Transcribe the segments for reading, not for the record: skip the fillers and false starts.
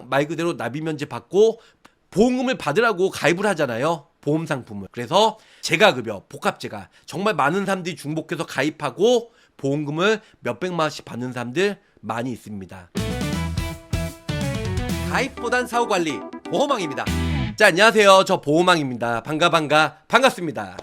그냥 말 그대로 납입 면제 받고 보험금을 받으라고 가입을 하잖아요. 보험 상품을. 그래서 재가급여, 복합재가 정말 많은 사람들이 중복해서 가입하고 보험금을 몇백만 원씩 받는 사람들 많이 있습니다. 가입보단 사후관리 보험왕입니다. 자, 안녕하세요. 저 보험왕입니다. 반갑습니다.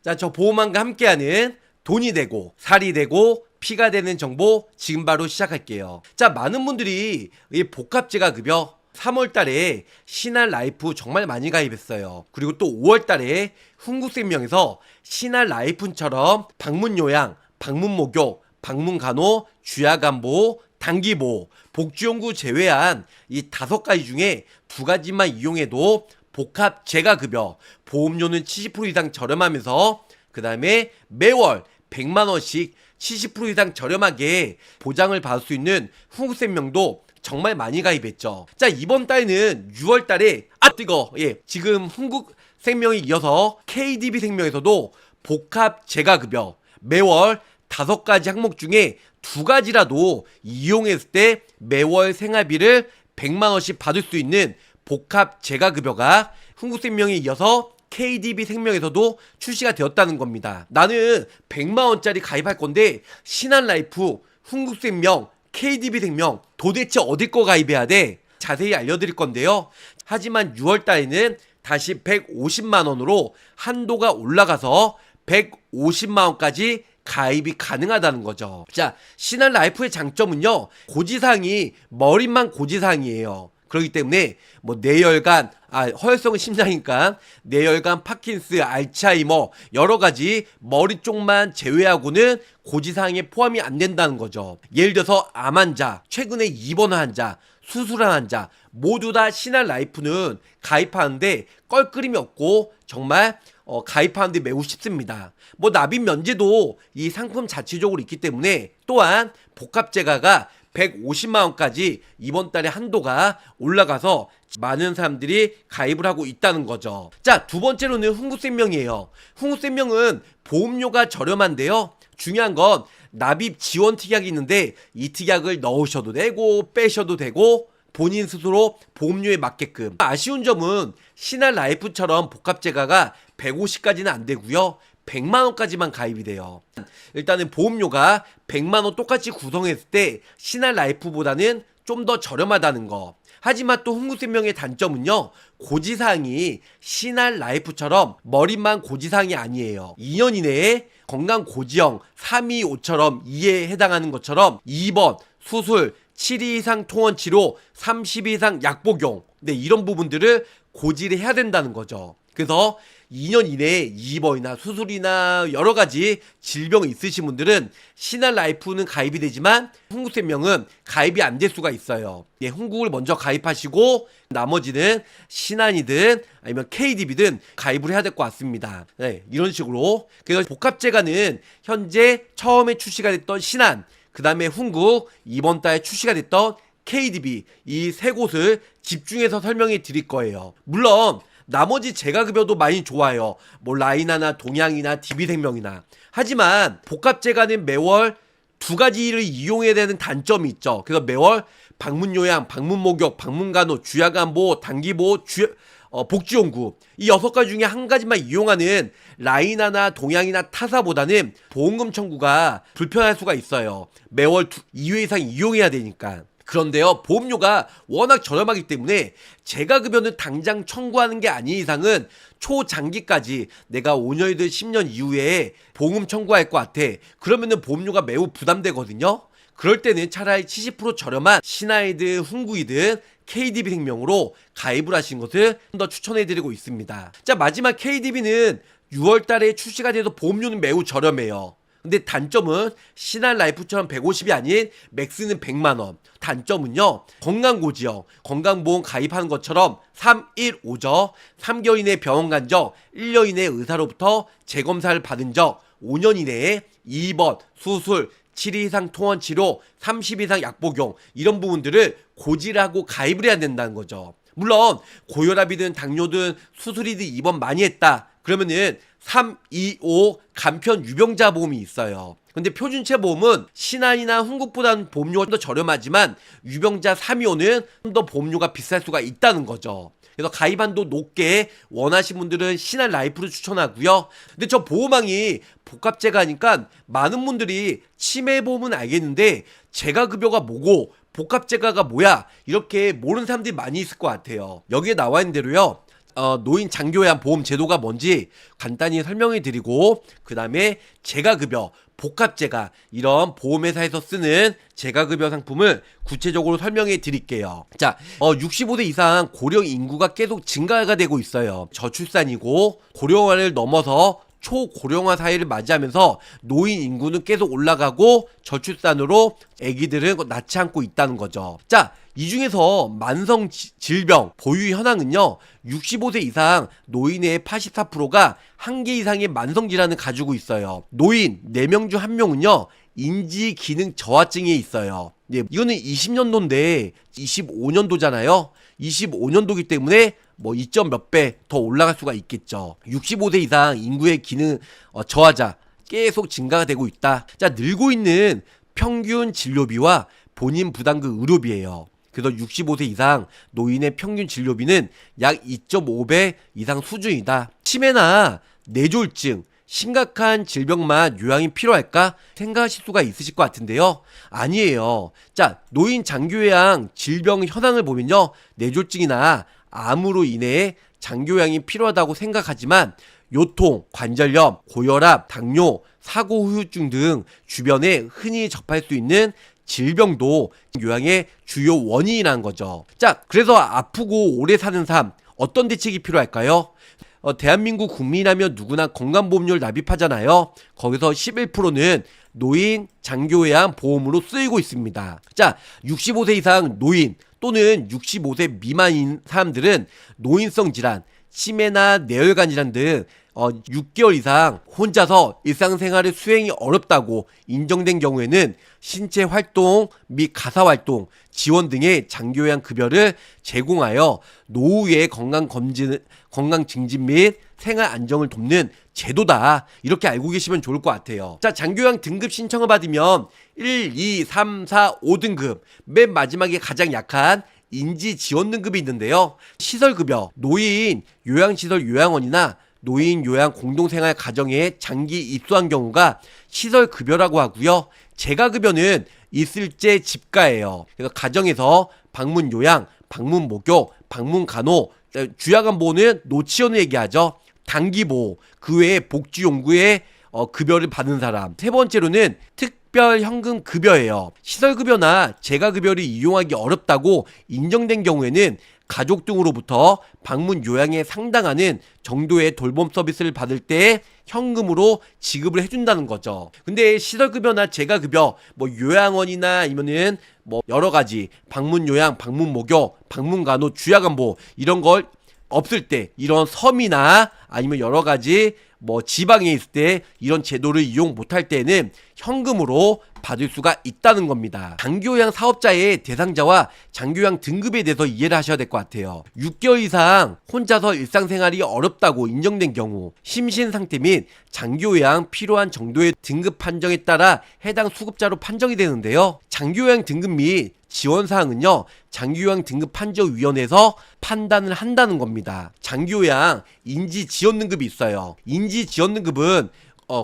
자, 저 보험왕과 함께하는 돈이 되고 살이 되고 피가 되는 정보 지금 바로 시작할게요. 자, 많은 분들이 이 복합재가급여 3월달에 신한라이프 정말 많이 가입했어요. 그리고 또 5월달에 흥국생명에서 신한라이프처럼 방문요양, 방문목욕, 방문간호, 주야간보호, 단기보호, 복지연구 제외한 이 5가지 중에 2가지만 이용해도 복합재가급여 보험료는 70% 이상 저렴하면서 그 다음에 매월 100만원씩 70% 이상 저렴하게 보장을 받을 수 있는 흥국생명도 정말 많이 가입했죠. 자, 이번 달에는 6월달에 지금 흥국생명에 이어서 KDB생명에서도 복합재가급여 매월 5가지 항목 중에 2가지라도 이용했을 때 매월 생활비를 100만원씩 받을 수 있는 복합재가급여가 흥국생명에 이어서 KDB생명에서도 출시가 되었다는 겁니다. 나는 100만원짜리 가입할 건데 신한라이프, 흥국생명, KDB생명 도대체 어디 거 가입해야 돼? 자세히 알려드릴 건데요. 하지만 6월달에는 다시 150만원으로 한도가 올라가서 150만원까지 가입이 가능하다는 거죠. 자, 신한라이프의 장점은요, 고지사항이 머리만 고지사항이에요. 그렇기 때문에 뭐 뇌혈관, 허혈성은 심장이니까 뇌혈관, 파킨스, 알츠하이머 여러가지 머리 쪽만 제외하고는 고지사항에 포함이 안 된다는 거죠. 예를 들어서 암 환자, 최근에 입원한 환자, 수술한 환자 모두 다 신한라이프는 가입하는데 껄끄림이 없고 정말 가입하는데 매우 쉽습니다. 뭐 납입 면제도 이 상품 자체적으로 있기 때문에 또한 복합재가가 150만원까지 이번 달에 한도가 올라가서 많은 사람들이 가입을 하고 있다는 거죠. 자, 두 번째로는 흥국생명이에요. 흥국생명은 보험료가 저렴한데요. 중요한 건 납입 지원 특약이 있는데 이 특약을 넣으셔도 되고 빼셔도 되고 본인 스스로 보험료에 맞게끔. 아쉬운 점은 신한라이프처럼 복합재가가 150까지는 안 되고요. 100만원까지만 가입이 돼요. 일단은 보험료가 100만원 똑같이 구성했을 때 신한라이프보다는 좀 더 저렴하다는 거. 하지만 또 흥국생명의 단점은요, 고지사항이 신한라이프처럼 머리만 고지사항이 아니에요. 2년 이내에 건강고지형 325처럼 2에 해당하는 것처럼 2번 수술, 7일 이상 통원치료, 30일 이상 약복용, 근데 이런 부분들을 고지를 해야 된다는 거죠. 그래서 2년 이내에 입원이나 수술이나 여러가지 질병이 있으신 분들은 신한라이프는 가입이 되지만 흥국생명은 가입이 안 될 수가 있어요. 예, 흥국을 먼저 가입하시고 나머지는 신한이든 아니면 KDB든 가입을 해야 될 것 같습니다. 네, 이런 식으로. 그래서 복합재가는 현재 처음에 출시가 됐던 신한, 그 다음에 흥국, 이번 달에 출시가 됐던 KDB 이 세 곳을 집중해서 설명해 드릴 거예요. 물론 나머지 재가급여도 많이 좋아요. 뭐 라이나나 동양이나 DB생명이나. 하지만 복합재가는 매월 2가지를 이용해야 되는 단점이 있죠. 그래서 매월 방문요양, 방문목욕, 방문간호, 주야간보호, 단기보호, 복지연구 이 6가지 중에 한 가지만 이용하는 라이나나 동양이나 타사보다는 보험금 청구가 불편할 수가 있어요. 매월 2회 이상 이용해야 되니까. 그런데요, 보험료가 워낙 저렴하기 때문에 재가급여는 당장 청구하는 게 아닌 이상은 초장기까지 내가 5년이든 10년 이후에 보험금 청구할 것 같아. 그러면은 보험료가 매우 부담되거든요. 그럴 때는 차라리 70% 저렴한 신한이든 흥국이든 KDB생명으로 가입을 하신 것을 좀 더 추천해드리고 있습니다. 자, 마지막 KDB는 6월달에 출시가 돼서 보험료는 매우 저렴해요. 근데 단점은 신한라이프처럼 150이 아닌 맥스는 100만원. 단점은요, 건강고지형, 건강보험 가입하는 것처럼 315죠. 3개월 이내 병원 간 적, 1년 이내 의사로부터 재검사를 받은 적, 5년 이내에 2번 수술, 7일 이상 통원치료, 30일 이상 약복용 이런 부분들을 고지를 하고 가입을 해야 된다는 거죠. 물론 고혈압이든 당뇨든 수술이든 입원 많이 했다. 그러면은 325 간편 유병자 보험이 있어요. 근데 표준체 보험은 신한이나 흥국보다는 보험료가 좀 더 저렴하지만 유병자 325는 좀 더 보험료가 비쌀 수가 있다는 거죠. 그래서 가입 한도 높게 원하시는 분들은 신한 라이프를 추천하고요. 근데 저 보험왕이 복합제가 하니까 많은 분들이 치매보험은 알겠는데 재가급여가 뭐고 복합제가가 뭐야 이렇게 모르는 사람들이 많이 있을 것 같아요. 여기에 나와 있는 대로요. 노인 장기요양 보험 제도가 뭔지 간단히 설명해 드리고 그 다음에 재가급여, 복합제가 이런 보험회사에서 쓰는 재가급여 상품을 구체적으로 설명해 드릴게요. 자, 65세 이상 고령 인구가 계속 증가가 되고 있어요. 저출산이고 고령화를 넘어서 초고령화 사회를 맞이하면서 노인 인구는 계속 올라가고 저출산으로 아기들은 낳지 않고 있다는 거죠. 자, 이 중에서 만성 질병 보유 현황은요 65세 이상 노인의 84%가 한 개 이상의 만성 질환을 가지고 있어요. 노인 4명 중 1명은요 인지 기능 저하증에 있어요. 네, 이거는 20년도인데 25년도잖아요. 25년도기 때문에 뭐 2점 몇 배 더 올라갈 수가 있겠죠. 65세 이상 인구의 기능 저하자 계속 증가가 되고 있다. 자, 늘고 있는 평균 진료비와 본인 부담금 의료비예요. 그래서 65세 이상 노인의 평균 진료비는 약 2.5배 이상 수준이다. 치매나 뇌졸중, 심각한 질병만 요양이 필요할까 생각하실 수가 있으실 것 같은데요. 아니에요. 자, 노인 장기요양 질병 현황을 보면요. 뇌졸중이나 암으로 인해 장기요양이 필요하다고 생각하지만 요통, 관절염, 고혈압, 당뇨, 사고 후유증 등 주변에 흔히 접할 수 있는 질병도 요양의 주요 원인이라는 거죠. 자, 그래서 아프고 오래 사는 삶 어떤 대책이 필요할까요? 대한민국 국민이라면 누구나 건강보험료를 납입하잖아요. 거기서 11%는 노인 장기요양 보험으로 쓰이고 있습니다. 자, 65세 이상 노인 또는 65세 미만인 사람들은 노인성 질환, 치매나 뇌혈관 질환 등 6개월 이상 혼자서 일상생활을 수행이 어렵다고 인정된 경우에는 신체 활동 및 가사 활동 지원 등의 장기요양 급여를 제공하여 노후의 건강 증진 및 생활 안정을 돕는 제도다. 이렇게 알고 계시면 좋을 것 같아요. 자, 장기요양 등급 신청을 받으면 1, 2, 3, 4, 5등급 맨 마지막에 가장 약한 인지지원 등급이 있는데요. 시설급여, 노인 요양시설 요양원이나 노인 요양 공동생활 가정에 장기 입소한 경우가 시설급여라고 하고요. 재가급여는 있을제 집가예요. 그래서 가정에서 방문 요양, 방문 목욕, 방문 간호, 주야간보호는 노치원을 얘기하죠. 단기보호, 그 외에 복지용구에 급여를 받는 사람. 세 번째로는 특별 현금 급여예요. 시설급여나 재가급여를 이용하기 어렵다고 인정된 경우에는 가족 등으로부터 방문 요양에 상당하는 정도의 돌봄 서비스를 받을 때 현금으로 지급을 해준다는 거죠. 근데 시설급여나 재가급여, 뭐 요양원이나 아니면은 뭐 여러 가지 방문 요양, 방문 목욕, 방문 간호, 주야간보 이런 걸 없을 때 이런 섬이나 아니면 여러 가지 뭐 지방에 있을 때 이런 제도를 이용 못할 때는 현금으로 받을 수가 있다는 겁니다. 장기요양 사업자의 대상자와 장기요양 등급에 대해서 이해를 하셔야 될 것 같아요. 6개월 이상 혼자서 일상생활이 어렵다고 인정된 경우 심신 상태 및 장기요양 필요한 정도의 등급 판정에 따라 해당 수급자로 판정이 되는데요. 장기요양 등급 및 지원사항은요 장기요양 등급 판정위원회에서 판단을 한다는 겁니다. 장기요양 인지지원등급이 있어요. 인지지원등급은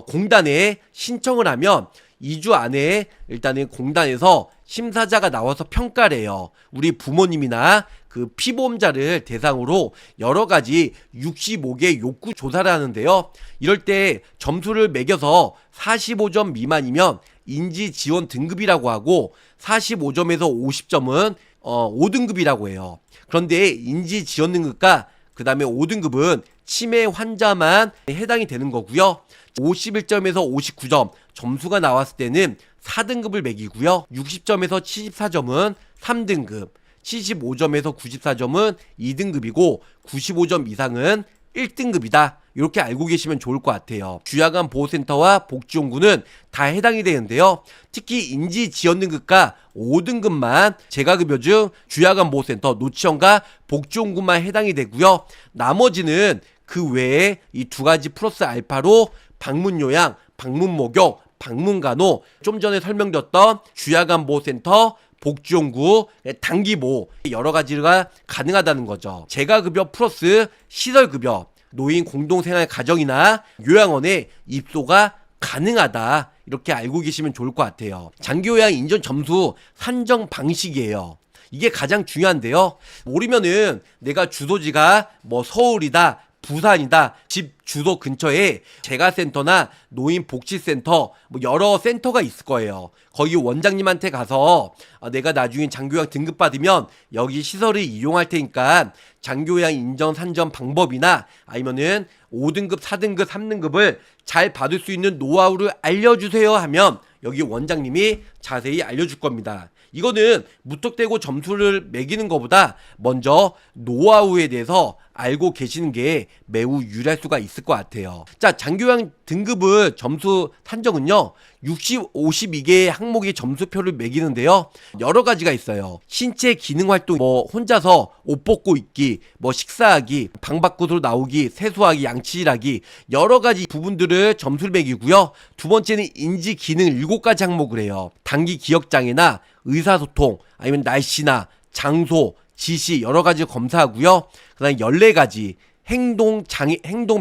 공단에 신청을 하면 2주 안에 일단은 공단에서 심사자가 나와서 평가를 해요. 우리 부모님이나 그 피보험자를 대상으로 여러 가지 65개 욕구 조사를 하는데요. 이럴 때 점수를 매겨서 45점 미만이면 인지지원 등급이라고 하고 45점에서 50점은 5등급이라고 해요. 그런데 인지지원 등급과 그 다음에 5등급은 치매 환자만 해당이 되는 거고요. 51점에서 59점 점수가 나왔을 때는 4등급을 매기고요. 60점에서 74점은 3등급, 75점에서 94점은 2등급이고 95점 이상은 1등급이다. 이렇게 알고 계시면 좋을 것 같아요. 주야간 보호센터와 복지용구는 다 해당이 되는데요. 특히 인지지원등급과 5등급만 재가급여 중 주야간 보호센터, 노치원과 복지용구만 해당이 되고요. 나머지는 그 외에 이 두 가지 플러스 알파로 방문요양, 방문목욕, 방문간호, 좀 전에 설명드렸던 주야간보호센터, 복지용구, 단기보호 여러 가지가 가능하다는 거죠. 재가급여 플러스 시설급여, 노인 공동생활 가정이나 요양원에 입소가 가능하다. 이렇게 알고 계시면 좋을 것 같아요. 장기요양 인정 점수 산정 방식이에요. 이게 가장 중요한데요. 모르면은 내가 주소지가 뭐 서울이다, 부산이다, 집 주소 근처에 재가센터나 노인복지센터 뭐 여러 센터가 있을 거예요. 거기 원장님한테 가서 내가 나중에 장기요양 등급받으면 여기 시설을 이용할 테니까 장기요양 인정 산정 방법이나 아니면은 5등급, 4등급, 3등급을 잘 받을 수 있는 노하우를 알려주세요 하면 여기 원장님이 자세히 알려줄 겁니다. 이거는 무턱대고 점수를 매기는 것보다 먼저 노하우에 대해서 알고 계시는 게 매우 유리할 수가 있을 것 같아요. 자, 장기요양 등급을 점수 산정은요 52개의 항목의 점수표를 매기는데요, 여러 가지가 있어요. 신체 기능 활동, 뭐 혼자서 옷 벗고 있기, 뭐 식사하기, 방 밖으로 나오기, 세수하기, 양치질하기, 여러 가지 부분들을 점수를 매기고요. 두 번째는 인지 기능 7가지 항목을 해요. 단기 기억 장애나 의사소통, 아니면 날씨나 장소, 지시 여러 가지 검사하고요. 그다음에 14가지 행동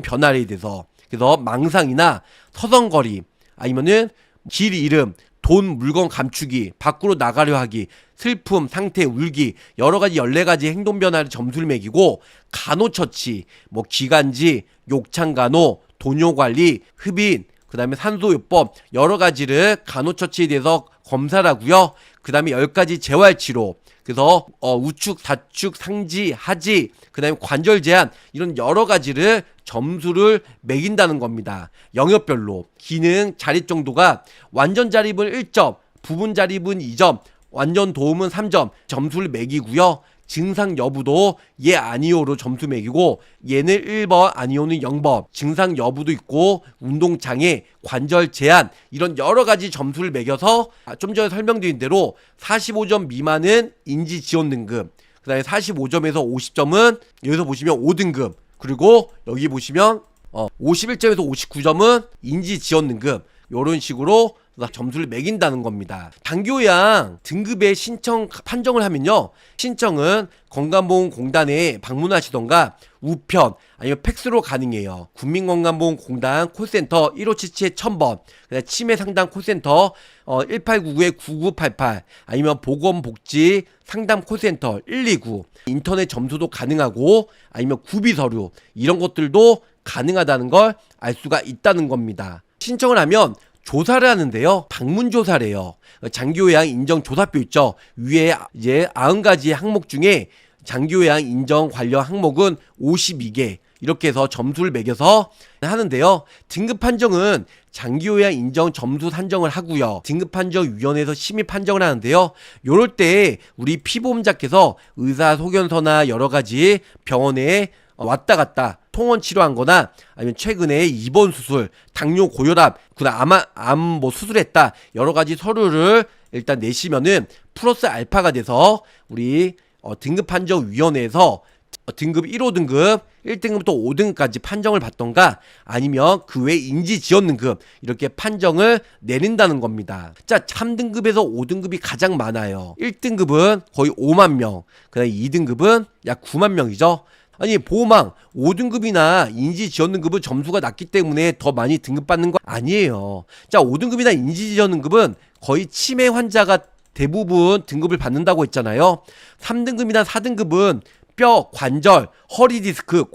변화에 대해서, 그래서 망상이나 서성거림, 아니면은 길 잃음, 돈 물건 감추기, 밖으로 나가려 하기, 슬픔, 상태, 울기, 여러 가지 14가지 행동 변화를 점수를 매기고, 간호처치, 뭐 기관지, 욕창간호, 돈요관리, 흡인, 그 다음에 산소요법 여러 가지를 간호처치에 대해서 검사를 하고요. 그 다음에 10가지 재활치료, 그래서 우측, 좌측, 상지, 하지, 그 다음에 관절 제한, 이런 여러 가지를 점수를 매긴다는 겁니다. 영역별로 기능 자립 정도가 완전 자립은 1점, 부분 자립은 2점, 완전 도움은 3점 점수를 매기고요. 증상 여부도 예 아니오로 점수 매기고, 얘는 1번, 아니오는 0번. 증상 여부도 있고, 운동장애, 관절 제한, 이런 여러 가지 점수를 매겨서 좀 전에 설명드린 대로 45점 미만은 인지 지원 등급, 그 다음에 45점에서 50점은 여기서 보시면 5등급, 그리고 여기 보시면 51점에서 59점은 인지 지원 등급, 요런 식으로 점수를 매긴다는 겁니다. 장기요양 등급의 신청 판정을 하면요, 신청은 건강보험공단에 방문하시던가 우편 아니면 팩스로 가능해요. 국민건강보험공단 콜센터 1577-1000번, 그다음 치매상담 콜센터 1899-9988, 아니면 보건복지 상담 콜센터 129, 인터넷 점수도 가능하고, 아니면 구비서류 이런 것들도 가능하다는 걸 알 수가 있다는 겁니다. 신청을 하면 조사를 하는데요, 방문조사래요. 장기요양 인정 조사표 있죠. 위에 이제 90가지 항목 중에 장기요양 인정 관련 항목은 52개 이렇게 해서 점수를 매겨서 하는데요. 등급 판정은 장기요양 인정 점수 산정을 하고요, 등급판정위원회에서 심의 판정을 하는데요. 요럴 때 우리 피보험자께서 의사소견서나 여러 가지 병원에 왔다 갔다 통원 치료한 거나, 아니면 최근에 입원 수술, 당뇨 고혈압, 그다음 암 뭐 수술했다, 여러 가지 서류를 일단 내시면은 플러스 알파가 돼서 우리 등급판정위원회에서 등급 1호 등급, 1등급부터 5등급까지 판정을 받던가, 아니면 그 외 인지 지원 등급 이렇게 판정을 내린다는 겁니다. 자, 3등급에서 5등급이 가장 많아요. 1등급은 거의 5만 명, 그다음 2등급은 약 9만 명이죠. 아니, 보호망 5등급이나 인지 지원 등급은 점수가 낮기 때문에 더 많이 등급받는 거 아니에요. 자, 5등급이나 인지 지원 등급은 거의 치매 환자가 대부분 등급을 받는다고 했잖아요. 3등급이나 4등급은 뼈, 관절, 허리 디스크,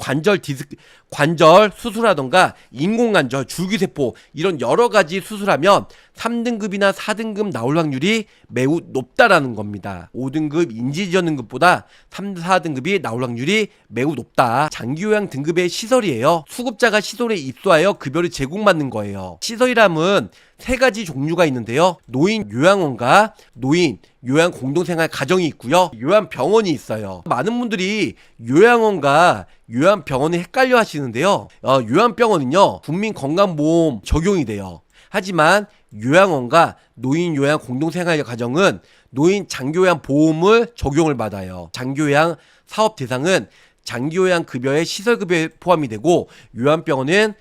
관절 수술하던가 인공관절, 줄기세포 이런 여러 가지 수술하면 3등급이나 4등급 나올 확률이 매우 높다라는 겁니다. 5등급 인지지원 등급보다 3, 4등급이 나올 확률이 매우 높다. 장기요양 등급의 시설이에요. 수급자가 시설에 입소하여 급여를 제공받는 거예요. 시설이라면 3가지 종류가 있는데요. 노인 요양원과 노인 요양 공동생활 가정이 있고요, 요양병원이 있어요. 많은 분들이 요양원과 요양병원을 헷갈려 하시는데요. 요양병원은요, 국민건강보험 적용이 돼요. 하지만 요양원과 노인 요양 공동생활 가정은 노인 장기요양 보험을 적용을 받아요. 장기요양 사업 대상은 장기요양 급여의 시설급여에 포함이 되고 요양병원은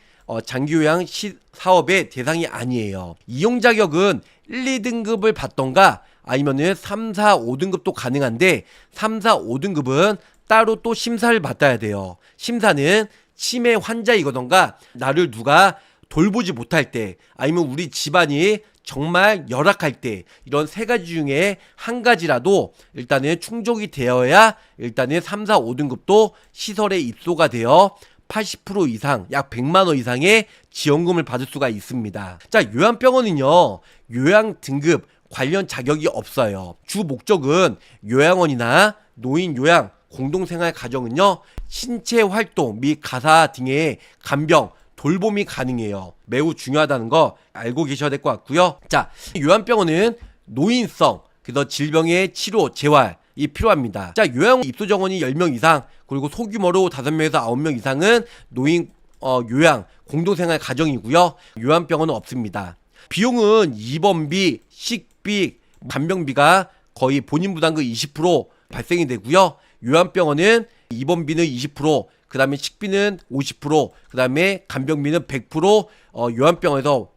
장기요양 사업의 대상이 아니에요. 이용 자격은 1, 2등급을 받던가 아니면은 3, 4, 5등급도 가능한데 3, 4, 5등급은 따로 또 심사를 받아야 돼요. 심사는 치매 환자이거든가 나를 누가 돌보지 못할 때 아니면 우리 집안이 정말 열악할 때 이런 세 가지 중에 한 가지라도 일단은 충족이 되어야 일단은 3, 4, 5등급도 시설에 입소가 되어 80% 이상 약 100만 원 이상의 지원금을 받을 수가 있습니다. 자, 요양병원은요 요양 등급 관련 자격이 없어요. 주 목적은 요양원이나 노인 요양 공동생활 가정은요 신체 활동 및 가사 등의 간병 돌봄이 가능해요. 매우 중요하다는 거 알고 계셔야 될 것 같고요. 자, 요양병원은 노인성 그래서 질병의 치료 재활이 필요합니다. 자, 요양 입소 정원이 10명 이상 그리고 소규모로 5명에서 9명 이상은 노인 요양 공동생활 가정이고요. 요양병원은 없습니다. 비용은 입원비, 식비, 간병비가 거의 본인 부담금 20% 발생이 되고요. 요양병원은 입원비는 20%, 그 다음에 식비는 50%, 그 다음에 간병비는 100% 요양병원에서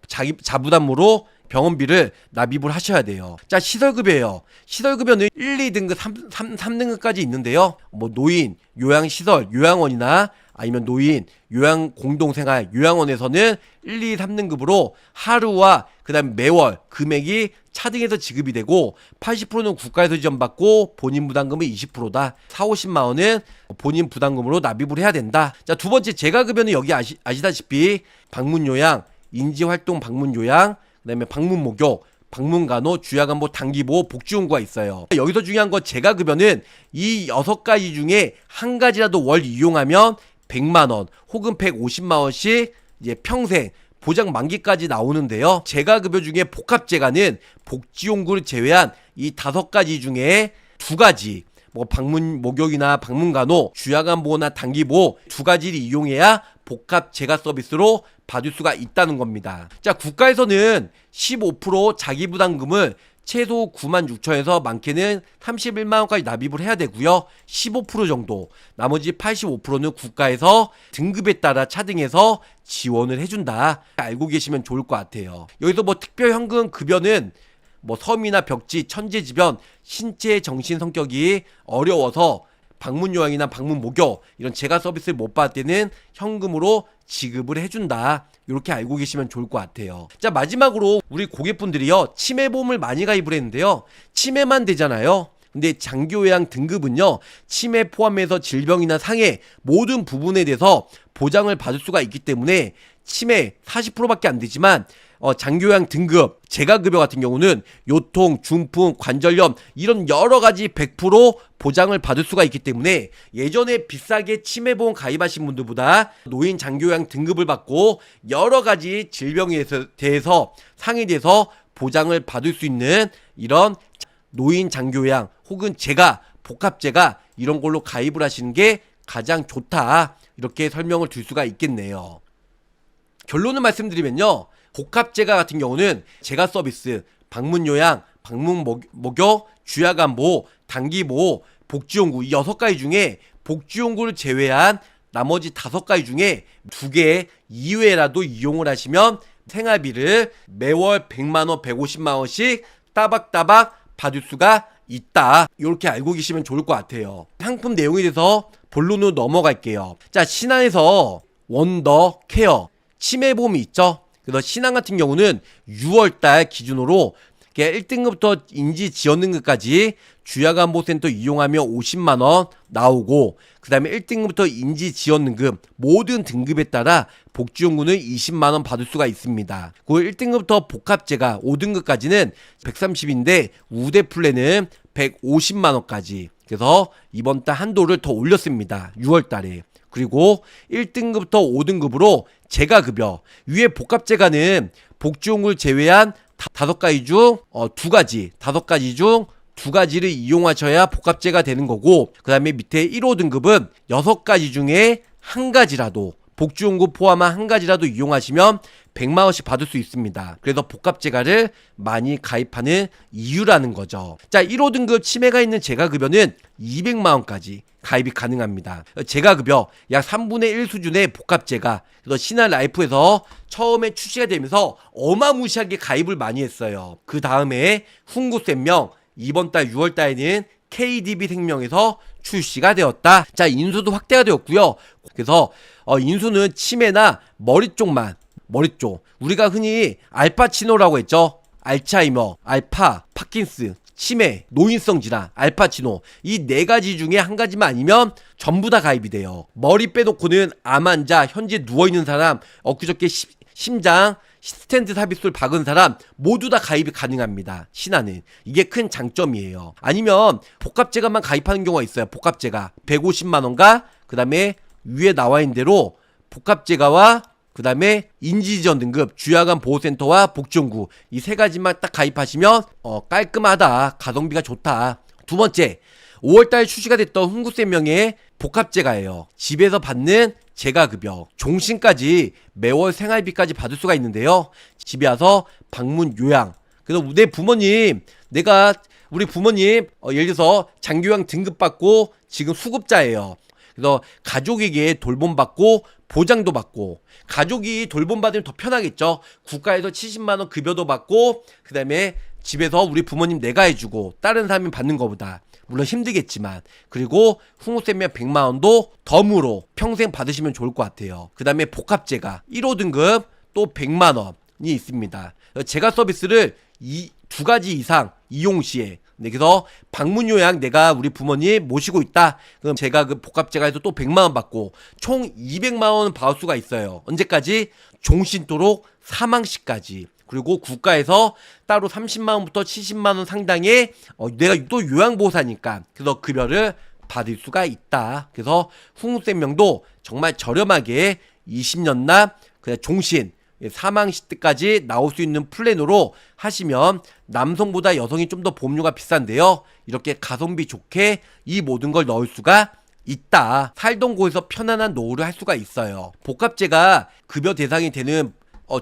자부담으로 병원비를 납입을 하셔야 돼요. 자, 시설급여예요. 시설급여는 1, 2등급, 3등급까지 있는데요. 뭐 노인, 요양시설, 요양원이나 아니면 노인, 요양 공동생활, 요양원에서는 1, 2, 3등급으로 하루와 그 다음에 매월 금액이 차등해서 지급이 되고 80%는 국가에서 지원받고 본인 부담금은 20%다. 4, 50만 원은 본인 부담금으로 납입을 해야 된다. 자, 두 번째 재가급여는 여기 아시다시피 방문요양, 인지활동 방문요양, 그 다음에 방문목욕, 방문간호, 주야간보, 단기보호, 복지용구가 있어요. 여기서 중요한 건 재가급여는 이 6가지 중에 한 가지라도 월 이용하면 100만원 혹은 150만원씩 이제 평생 보장 만기까지 나오는데요. 재가급여 중에 복합재가는 복지용구를 제외한 이 5가지 중에 2가지 뭐 방문 목욕이나 방문간호, 주야간보호나 단기보호 2가지를 이용해야 복합재가 서비스로 받을 수가 있다는 겁니다. 자, 국가에서는 15% 자기부담금을 최소 96,000원에서 많게는 31만원까지 납입을 해야 되고요. 15% 정도, 나머지 85%는 국가에서 등급에 따라 차등해서 지원을 해준다. 알고 계시면 좋을 것 같아요. 여기서 뭐 특별현금 급여는 뭐 섬이나 벽지, 천재지변, 신체 정신 성격이 어려워서 방문요양이나 방문목욕 이런 재가 서비스를 못 받을 때는 현금으로 지급을 해준다. 이렇게 알고 계시면 좋을 것 같아요. 자, 마지막으로 우리 고객분들이요 치매보험을 많이 가입을 했는데요, 치매만 되잖아요. 근데 장기요양 등급은요 치매 포함해서 질병이나 상해 모든 부분에 대해서 보장을 받을 수가 있기 때문에 치매 40%밖에 안 되지만 장기요양 등급 재가급여 같은 경우는 요통, 중풍, 관절염 이런 여러가지 100% 보장을 받을 수가 있기 때문에 예전에 비싸게 치매보험 가입하신 분들보다 노인 장기요양 등급을 받고 여러가지 질병에 대해서 상해에 대해서 보장을 받을 수 있는 이런 노인 장기요양 혹은 재가, 복합재가 이런 걸로 가입을 하시는 게 가장 좋다. 이렇게 설명을 드릴 수가 있겠네요. 결론을 말씀드리면요, 복합재가 같은 경우는 재가 서비스, 방문요양, 방문목욕, 주야간보호, 단기보호, 복지용구 이 6가지 중에 복지용구를 제외한 나머지 5가지 중에 2개 이외라도 이용을 하시면 생활비를 매월 100만원, 150만원씩 따박따박 받을 수가 있다. 이렇게 알고 계시면 좋을 것 같아요. 상품 내용에 대해서 본론으로 넘어갈게요. 자, 신한에서 원더 케어 치매보험이 있죠. 그래서 신한 같은 경우는 6월달 기준으로 1등급부터 인지지원등급까지 주야간보센터 이용하면 50만원 나오고, 그 다음에 1등급부터 인지지원등급 모든 등급에 따라 복지용구는 20만원 받을 수가 있습니다. 그 1등급부터 복합재가 5등급까지는 130인데 우대 플랜은 150만원까지. 그래서 이번 달 한도를 더 올렸습니다. 6월달에. 그리고 1등급부터 5등급으로 재가급여, 위에 복합재가는 복지용구를 제외한 5가지 중 2가지, 5가지 중 2가지를 이용하셔야 복합재가 되는 거고, 그 다음에 밑에 1, 5등급은 6가지 중에 한 가지라도 복지용구 포함한 한 가지라도 이용하시면 100만원씩 받을 수 있습니다. 그래서 복합재가를 많이 가입하는 이유라는 거죠. 자, 1호 등급 치매가 있는 재가급여는 200만원까지 가입이 가능합니다. 재가급여 약 3분의 1 수준의 복합재가, 그래서 신한라이프에서 처음에 출시가 되면서 어마무시하게 가입을 많이 했어요. 그 다음에 훈구생명, 이번 달 6월 달에는 KDB생명에서 출시가 되었다. 자, 인수도 확대가 되었고요. 그래서 인수는 치매나 머리 쪽, 우리가 흔히 알파치노라고 했죠. 알츠하이머, 알파, 파킨스, 치매, 노인성 질환, 알파치노, 이 네 가지 중에 한 가지만 아니면 전부 다 가입이 돼요. 머리 빼놓고는 암 환자, 현재 누워있는 사람, 엊그저께 심장 스텐트 삽입술 박은 사람 모두 다 가입이 가능합니다. 신한은 이게 큰 장점이에요. 아니면 복합재가만 가입하는 경우가 있어요. 복합재가 150만원과 그 다음에 위에 나와있는 대로 복합재가와 그 다음에 인지지원 등급, 주야간 보호센터와 복지용구, 이 세 가지만 딱 가입하시면 깔끔하다, 가성비가 좋다. 두 번째, 5월달 출시가 됐던 훈구생명의 복합재가예요. 집에서 받는 재가급여, 종신까지 매월 생활비까지 받을 수가 있는데요. 집에 와서 방문 요양, 그래서 내 부모님, 우리 부모님 예를 들어서 장기요양 등급받고 지금 수급자예요. 그래서 가족에게 돌봄받고 보장도 받고, 가족이 돌봄받으면 더 편하겠죠. 국가에서 70만원 급여도 받고, 그 다음에 집에서 우리 부모님 내가 해주고 다른 사람이 받는 것보다 물론 힘들겠지만, 그리고 훈구생명 100만원도 덤으로 평생 받으시면 좋을 것 같아요. 그 다음에 복합재가 1호 등급 또 100만원이 있습니다. 재가 서비스를 두 가지 이상 이용시에, 그래서 방문 요양 내가 우리 부모님 모시고 있다, 그럼 제가 그 복합재가에서 또 100만원 받고 총 200만원 받을 수가 있어요. 언제까지? 종신토록 사망시까지. 그리고 국가에서 따로 30만원부터 70만원 상당의 내가 또 요양보호사니까 그래서 급여를 받을 수가 있다. 그래서 훈구생명도 정말 저렴하게 20년 납 그냥 종신 사망시 때까지 나올 수 있는 플랜으로 하시면 남성보다 여성이 좀 더 보험료가 비싼데요, 이렇게 가성비 좋게 이 모든 걸 넣을 수가 있다. 살던 곳에서 편안한 노후를 할 수가 있어요. 복합재가 급여 대상이 되는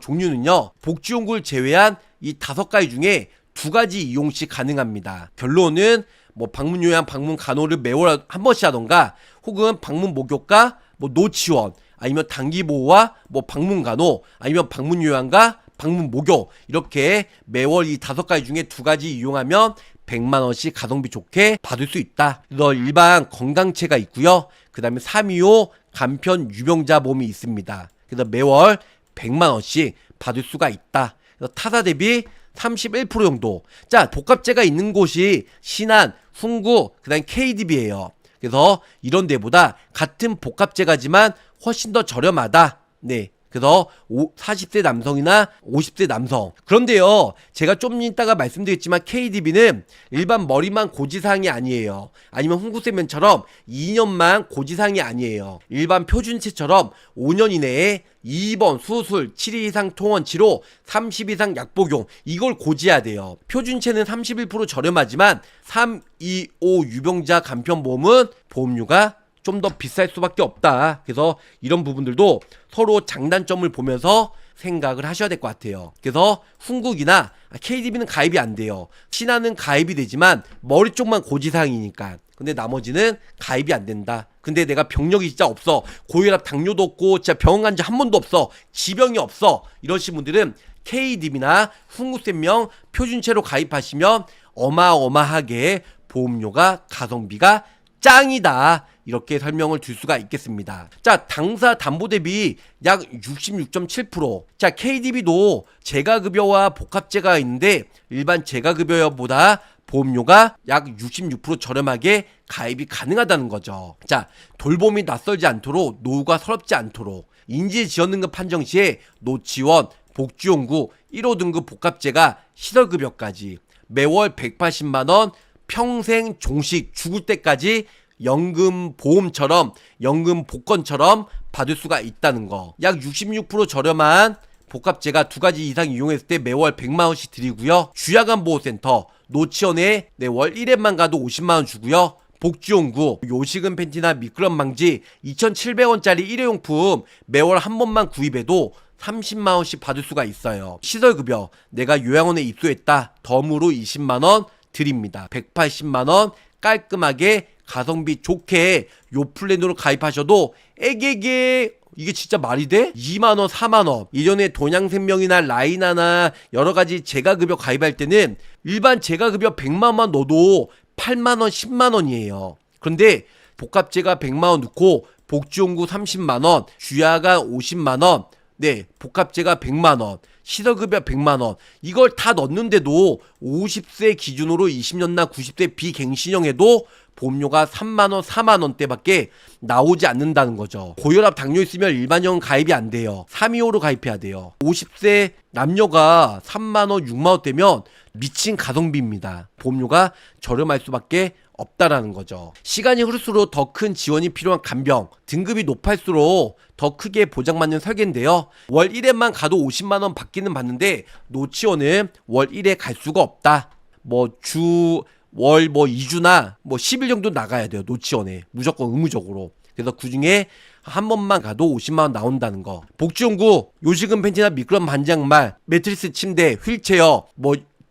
종류는요, 복지용구를 제외한 이 5가지 중에 2가지 이용 시 가능합니다. 결론은 뭐 방문 요양, 방문 간호를 매월 한 번씩 하던가, 혹은 방문 목욕과 뭐 노치원, 아니면 단기 보호와 뭐 방문 간호, 아니면 방문 요양과 방문 목욕, 이렇게 매월 이 5가지 중에 2가지 이용하면 100만원씩 가성비 좋게 받을 수 있다. 그래서 일반 건강체가 있고요, 그 다음에 325 간편 유병자 보험이 있습니다. 그래서 매월 100만원씩 받을 수가 있다. 그래서 타사 대비 31% 정도. 자, 복합재가 있는 곳이 신한, 훈구, 그 다음에 KDB예요. 그래서 이런 데보다 같은 복합재가지만 훨씬 더 저렴하다. 네. 그래서 40세 남성이나 50세 남성. 그런데요, 제가 좀 이따가 말씀드리겠지만 KDB는 일반 머리만 고지사항이 아니에요. 아니면 훈구생명처럼 2년만 고지사항이 아니에요. 일반 표준치처럼 5년 이내에 2번 수술, 7일 이상 통원 치료, 30 이상 약 복용, 이걸 고지해야 돼요. 표준체는 31% 저렴하지만 325 유병자 간편보험은 보험료가 좀 더 비쌀 수밖에 없다. 그래서 이런 부분들도 서로 장단점을 보면서 생각을 하셔야 될 것 같아요. 그래서 훈국이나 KDB는 가입이 안 돼요. 신한은 가입이 되지만 머리 쪽만 고지사항이니까. 근데 나머지는 가입이 안 된다. 근데 내가 병력이 진짜 없어, 고혈압 당뇨도 없고 진짜 병원 간 지 한 번도 없어, 지병이 없어, 이러신 분들은 KDB나 훈구생명 표준체로 가입하시면 어마어마하게 보험료가, 가성비가 짱이다, 이렇게 설명을 드릴 수가 있겠습니다. 자, 당사 담보 대비 약 66.7%. 자, KDB도 재가급여와 복합재가 있는데 일반 재가급여보다 보험료가 약 66% 저렴하게 가입이 가능하다는 거죠. 자, 돌봄이 낯설지 않도록, 노후가 서럽지 않도록 인지지원등급 판정 시에 노치원, 복지용구, 1호 등급 복합재가 시설급여까지 매월 180만원 평생 종식 죽을 때까지 연금 보험처럼, 연금 복권처럼 받을 수가 있다는 거. 약 66% 저렴한 복합재가 2가지 이상 이용했을 때 매월 100만원씩 드리고요. 주야간 보호센터, 노치원에 월 1회만 가도 50만원 주고요. 복지용구, 요식은 팬티나 미끄럼 방지 2,700원짜리 일회용품 매월 한 번만 구입해도 30만원씩 받을 수가 있어요. 시설급여, 내가 요양원에 입소했다, 덤으로 20만원 드립니다. 180만원 깔끔하게 가성비 좋게 요 플랜으로 가입하셔도 에게게 이게 진짜 말이 돼? 2만원, 4만원. 이전에 돈양생명이나 라이나나 여러가지 재가급여 가입할 때는 일반 재가급여 100만원만 넣어도 8만원, 10만원이에요. 그런데 복합재가 100만원 넣고 복지용구 30만원, 주야가 50만원, 네, 복합재가 100만원, 시설급여 100만원, 이걸 다 넣는데도 50세 기준으로 20년나 90세 비갱신형에도 보험료가 3만원, 4만원대밖에 나오지 않는다는 거죠. 고혈압, 당뇨 있으면 일반형 가입이 안 돼요. 325로 가입해야 돼요. 50세 남녀가 3만원, 6만원대면 미친 가성비입니다. 보험료가 저렴할 수밖에 없다라는 거죠. 시간이 흐를수록 더 큰 지원이 필요한 간병, 등급이 높을수록 더 크게 보장받는 설계인데요. 월 1회만 가도 50만원 받기는 받는데 노치원은 월 1회 갈 수가 없다. 월 2주나 10일 정도 나가야 돼요. 노치원에 무조건 의무적으로. 그래서 그중에 한 번만 가도 50만원 나온다는 거. 복지용구, 요식은 팬티나 미끄럼 반지 양말, 매트리스 침대, 휠체어,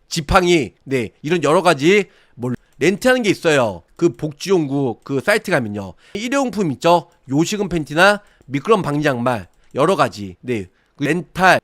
지팡이, 네, 이런 여러가지 렌트하는 게 있어요. 그 복지용구 그 사이트 가면요, 일회용품 있죠. 요식은 팬티나 미끄럼 방지 양말 여러가지, 네, 렌탈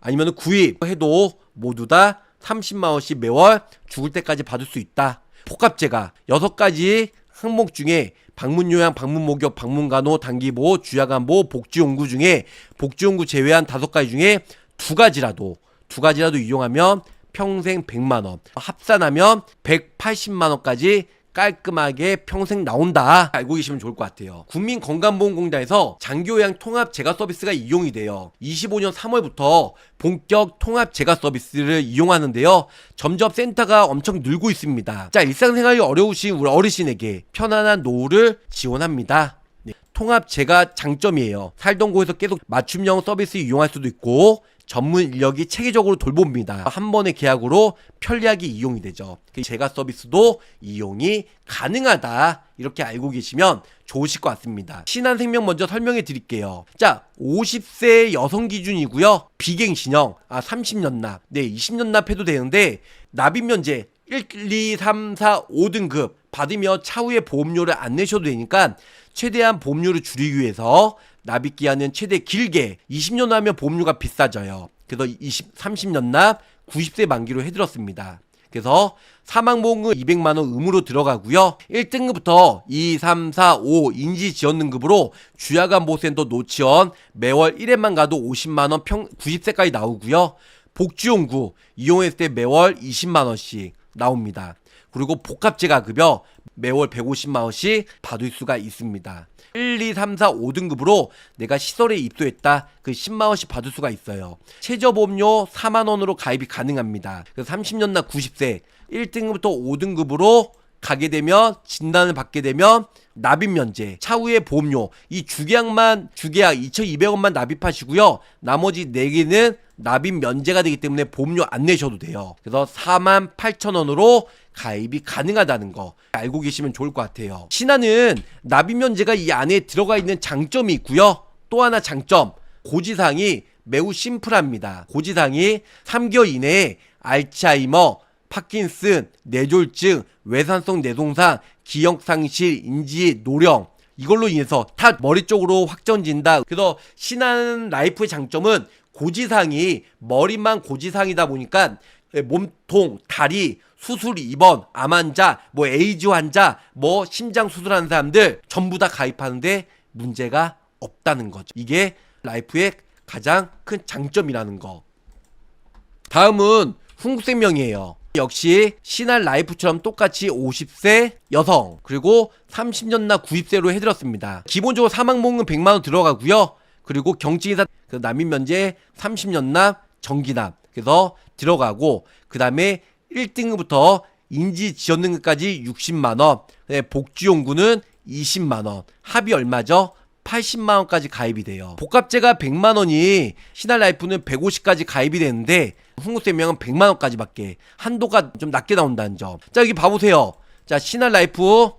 아니면 구입해도 모두 다 30만원씩 매월 죽을 때까지 받을 수 있다. 복합재가 6가지 항목 중에 방문요양, 방문목욕, 방문간호, 단기보호, 주야간보호, 복지용구 중에 복지용구 제외한 5가지 중에 2가지라도 이용하면 평생 100만원, 합산하면 180만원까지 깔끔하게 평생 나온다. 알고 계시면 좋을 것 같아요. 국민건강보험공단에서 장기요양 통합 재가 서비스가 이용이 돼요. 25년 3월부터 본격 통합 재가 서비스를 이용하는데요. 점점 센터가 엄청 늘고 있습니다. 자, 일상생활이 어려우신 우리 어르신에게 편안한 노후를 지원합니다. 네, 통합 재가 장점이에요. 살던 곳에서 계속 맞춤형 서비스 이용할 수도 있고 전문 인력이 체계적으로 돌봅니다. 한 번의 계약으로 편리하게 이용이 되죠. 재가 서비스도 이용이 가능하다. 이렇게 알고 계시면 좋으실 것 같습니다. 신한생명 먼저 설명해 드릴게요. 자, 50세 여성 기준이고요. 비갱신형, 30년 납, 네, 20년 납해도 되는데 납입 면제 1, 2, 3, 4, 5등급 받으며 차후에 보험료를 안 내셔도 되니까 최대한 보험료를 줄이기 위해서 납입기한은 최대 길게 20년 하면 보험료가 비싸져요. 그래서 30년 납 90세 만기로 해드렸습니다. 그래서 사망보험금 200만원 의무로 들어가고요. 1등급부터 2, 3, 4, 5 인지지원등급으로 주야간보호센터 노치원 매월 1회만 가도 50만원 90세까지 나오고요. 복지용구 이용했을 때 매월 20만원씩 나옵니다. 그리고 복합재가급여 매월 150만원씩 받을 수가 있습니다. 1, 2, 3, 4, 5등급으로 내가 시설에 입소했다, 그 10만원씩 받을 수가 있어요. 최저보험료 4만원으로 가입이 가능합니다. 그래서 30년 나 90세 1등급부터 5등급으로 가게 되면, 진단을 받게 되면 납입 면제, 차후에 보험료 이 주계약 2,200원만 납입하시고요. 나머지 4개는 납입 면제가 되기 때문에 보험료 안 내셔도 돼요. 그래서 48,000원으로 가입이 가능하다는 거 알고 계시면 좋을 것 같아요. 신한은 납입 면제가 이 안에 들어가 있는 장점이 있고요. 또 하나 장점, 고지사항이 매우 심플합니다. 고지사항이 3개월 이내에 알츠하이머, 파킨슨, 뇌졸중, 외산성 뇌손상, 기억상실, 인지 노령 이걸로 인해서 다 머리 쪽으로 확전진다. 그래서 신한 라이프의 장점은 고지사항이 머리만 고지사항이다 보니까 몸통, 다리, 수술 입원, 암 환자, 에이즈 환자, 심장 수술하는 사람들 전부 다 가입하는데 문제가 없다는 거죠. 이게 라이프의 가장 큰 장점이라는 거. 다음은 흥국생명이에요. 역시 신한 라이프처럼 똑같이 50세 여성 그리고 30년 나 90세로 해드렸습니다. 기본적으로 사망보험금 100만원 들어가고요. 그리고 경증이사 납입면제 30년 납 정기납 그래서 들어가고, 그 다음에 1등급부터 인지지원등급까지 60만원, 복지용구는 20만원, 합이 얼마죠? 80만원까지 가입이 돼요. 복합재가 100만원이 신한라이프는 150까지 가입이 되는데 흥국생명은 100만원까지 밖에 한도가 좀 낮게 나온다는 점. 자, 여기 봐보세요. 자, 신한라이프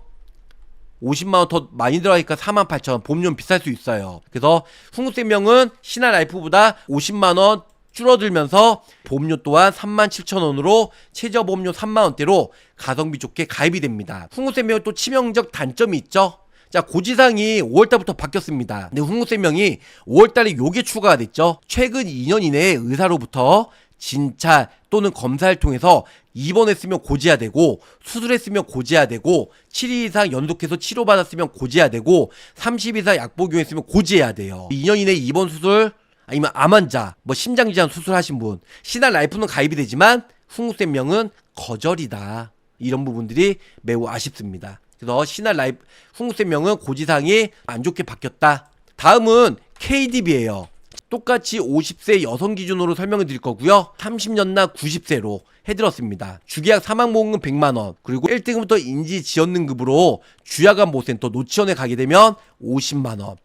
50만원 더 많이 들어가니까 48,000원. 보험료는 비쌀 수 있어요. 그래서 흥국생명은 신한라이프보다 50만원 줄어들면서 보험료 또한 37,000원으로 최저보험료 3만원대로 가성비 좋게 가입이 됩니다. 흥국생명은 또 치명적 단점이 있죠. 자, 고지사항이 5월달부터 바뀌었습니다. 근데 흥국생명이 5월달에 요게 추가가 됐죠. 최근 2년 이내에 의사로부터 진찰 또는 검사를 통해서 입원했으면 고지해야 되고, 수술했으면 고지해야 되고, 7일 이상 연속해서 치료받았으면 고지해야 되고, 30일 이상 약 복용했으면 고지해야 돼요. 2년 이내 입원 수술 아니면 암 환자, 뭐 심장지장 수술하신 분, 신한라이프는 가입이 되지만 흥국생명은 거절이다. 이런 부분들이 매우 아쉽습니다. 그래서 신한라이프, 흥국생명은 고지사항이 안 좋게 바뀌었다. 다음은 KDB예요. 똑같이 50세 여성 기준으로 설명해 드릴 거고요. 30년나 90세로 해드렸습니다. 주계약 사망보험금 100만원, 그리고 1등부터 인지지원등급으로 주야간보센터 노치원에 가게 되면 50만원,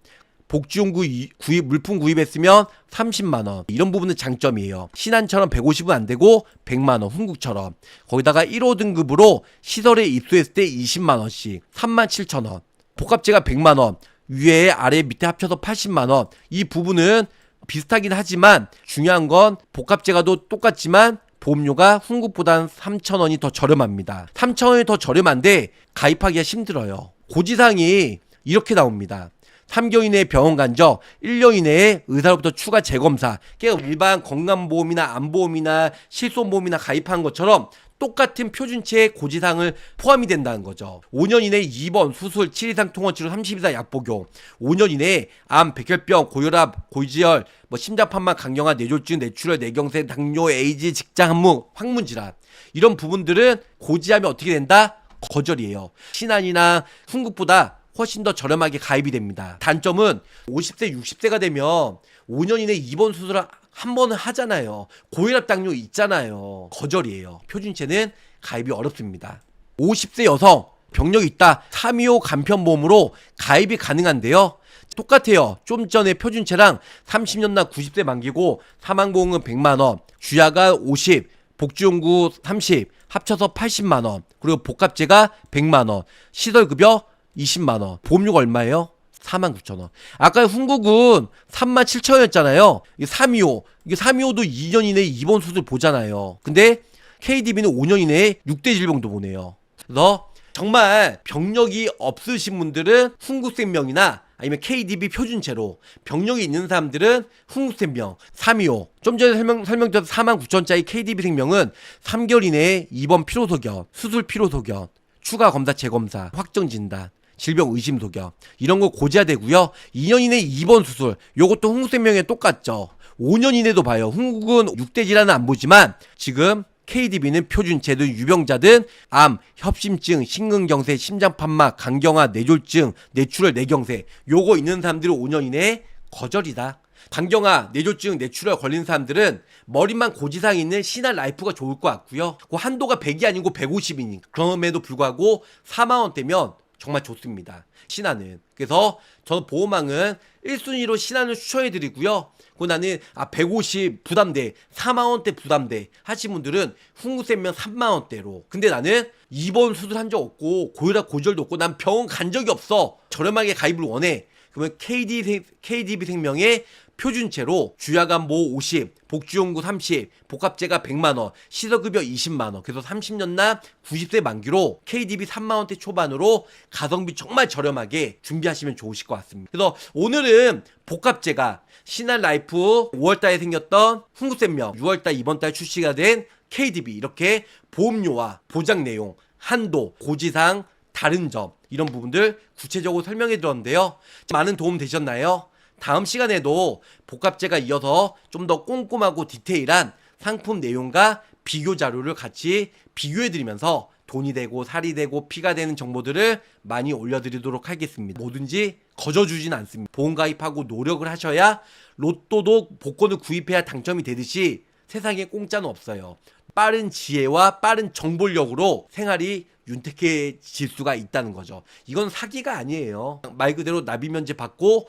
복지용 구입, 물품 구입했으면 30만원. 이런 부분은 장점이에요. 신한처럼 150은 안 되고 100만원, 흥국처럼. 거기다가 1호 등급으로 시설에 입소했을 때 20만원씩 37,000원. 복합제가 100만원, 위에 아래 밑에 합쳐서 80만원. 이 부분은 비슷하긴 하지만 중요한 건 복합제가도 똑같지만 보험료가 흥국보단 3,000원이 더 저렴합니다. 3,000원이 더 저렴한데 가입하기가 힘들어요. 고지사항이 이렇게 나옵니다. 3개월 이내에 병원 간적, 1년 이내에 의사로부터 추가 재검사. 그러니까 일반 건강보험이나 암보험이나 실손보험이나 가입한 것처럼 똑같은 표준치의 고지사항을 포함이 된다는 거죠. 5년 이내에 입원, 수술, 7일 이상 통원치료, 30일 이상 약복용, 5년 이내에 암, 백혈병, 고혈압, 고지혈, 심장판만, 강경화, 뇌졸중, 뇌출혈, 뇌경색, 당뇨, 에이즈, 직장항문, 항문질환, 이런 부분들은 고지하면 어떻게 된다? 거절이에요. 신한이나 흥국보다 훨씬 더 저렴하게 가입이 됩니다. 단점은 50세, 60세가 되면 5년 이내 입원 수술을 한 번은 하잖아요. 고혈압, 당뇨 있잖아요. 거절이에요. 표준체는 가입이 어렵습니다. 50세 여성, 병력이 있다. 325 간편보험으로 가입이 가능한데요. 똑같아요. 좀 전에 표준체랑 30년나 90세 만기고 사망보험은 100만원, 주야가 50, 복지용구 30, 합쳐서 80만원, 그리고 복합제가 100만원, 시설급여 20만원. 보험료가 얼마예요? 49,000원. 아까 흥국은 37,000원이었잖아요. 이게 325. 이게 325도 2년 이내에 입원 수술 보잖아요. 근데 KDB는 5년 이내에 6대 질병도 보내요. 그래서 정말 병력이 없으신 분들은 흥국생명이나 아니면 KDB 표준체로, 병력이 있는 사람들은 흥국생명 325. 좀 전에 설명드렸던 49,000원짜리 KDB 생명은 3개월 이내에 입원 필요소견, 수술 필요소견, 추가 검사, 재검사, 확정 진단, 질병 의심 소견, 이런 거 고지해야 되고요. 2년 이내 입원 수술, 요것도 흥국생명에 똑같죠. 5년 이내도 봐요. 흥국은 6대 질환은 안 보지만 지금 KDB는 표준체든 유병자든 암, 협심증, 심근경색, 심장판막, 간경화, 뇌졸중, 뇌출혈, 뇌경색, 요거 있는 사람들은 5년 이내에 거절이다. 간경화, 뇌졸중, 뇌출혈 걸린 사람들은 머리만 고지사항이 있는 신한라이프가 좋을 것 같고요. 그 한도가 100이 아니고 150이니까 그럼에도 불구하고 4만원대면 정말 좋습니다. 신한은. 그래서 저는 보험왕은 1순위로 신한을 추천해드리고요. 그 나는 150 부담돼, 4만원대 부담돼 하신 분들은 흥국생명 3만원대로. 근데 나는 입원 수술한 적 없고 고혈압 고지혈도 없고 난 병원 간 적이 없어. 저렴하게 가입을 원해. 그러면 KDB 생명의 표준체로 주야간보 50, 복지용구 30, 복합제가 100만원, 시설급여 20만원, 그래서 30년나 90세 만기로 KDB 3만원대 초반으로 가성비 정말 저렴하게 준비하시면 좋으실 것 같습니다. 그래서 오늘은 복합제가 신한라이프 5월달에 생겼던 흥국생명, 6월달 이번달 출시가 된 KDB, 이렇게 보험료와 보장 내용, 한도, 고지사항, 다른 점, 이런 부분들 구체적으로 설명해 드렸는데요. 많은 도움 되셨나요? 다음 시간에도 복합제가 이어서 좀 더 꼼꼼하고 디테일한 상품 내용과 비교 자료를 같이 비교해드리면서 돈이 되고 살이 되고 피가 되는 정보들을 많이 올려드리도록 하겠습니다. 뭐든지 거저주진 않습니다. 보험 가입하고 노력을 하셔야 로또도 복권을 구입해야 당첨이 되듯이 세상에 공짜는 없어요. 빠른 지혜와 빠른 정보력으로 생활이 윤택해질 수가 있다는 거죠. 이건 사기가 아니에요. 말 그대로 납입면제 받고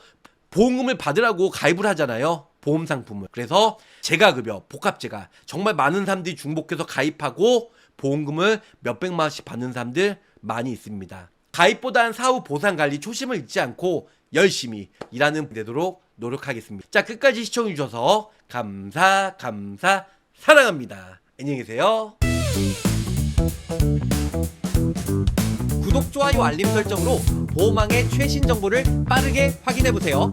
보험금을 받으라고 가입을 하잖아요. 보험 상품을. 그래서 재가급여, 복합제가 정말 많은 사람들이 중복해서 가입하고 보험금을 몇백만 원씩 받는 사람들 많이 있습니다. 가입보단 사후 보상 관리 초심을 잃지 않고 열심히 일하는 되도록 노력하겠습니다. 자, 끝까지 시청해주셔서 감사 사랑합니다. 안녕히 계세요. 구독, 좋아요, 알림 설정으로 보호망의 최신 정보를 빠르게 확인해보세요.